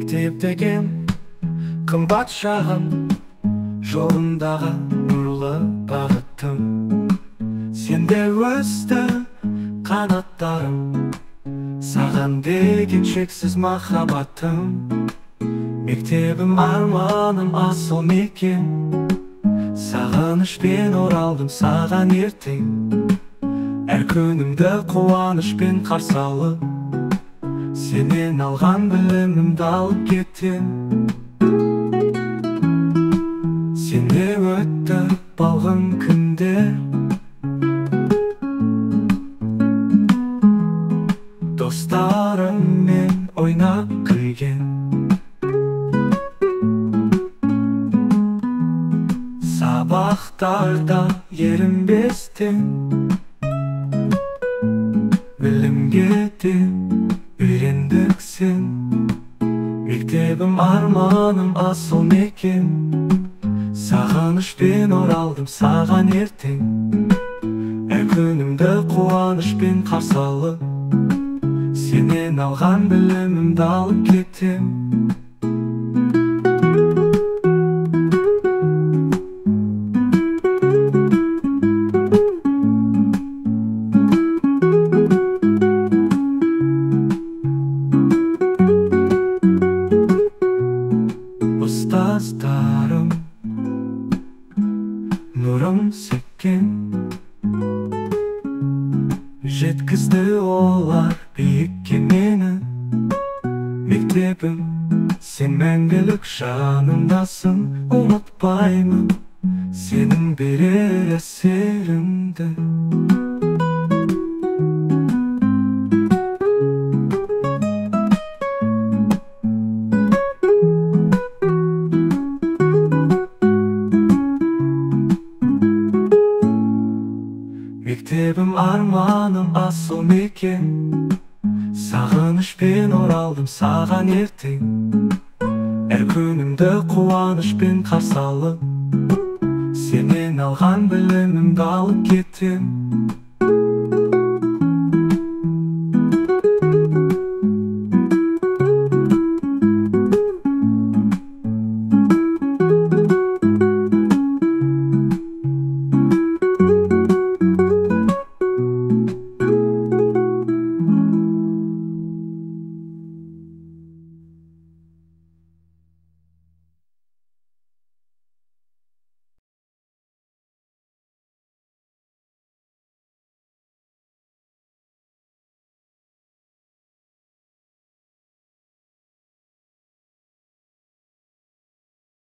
Mектеп деген қымбат шағын, жолындағы нұрлы бағытым. Сенде өсті қанаттарым, саған деген шексіз махаббатым. Мектебім арманым асыл мекен, сағынышпен оралдым саған ертең. Әр күнімді қуанышпен қарсы алып, сенен алған білімімді алып кетем. Сенде өтті балғын күндер, достарыммен ойнап күлген. Сабақтарда ерінбестен, білімге де үйрендік сен. Мектебім арманым асыл мекен, сағынышпен оралдым саған ертең. Әр күнімді қуанышпен қарсы алып, сенен алған білімімді алып кетем. Ұстаздарым нұрым сепкен, жеткізді олар биікке мені. Мектебім, сен мәңгілік жанымдасың, ұмытпаймын сенің берер әсеріңді. Мектебім арманым асыл мекен, сағынышпен оралдым саған ертең. Әр күнімді қуанышпен қарсы алып, сенен алған білімімді алып кетем.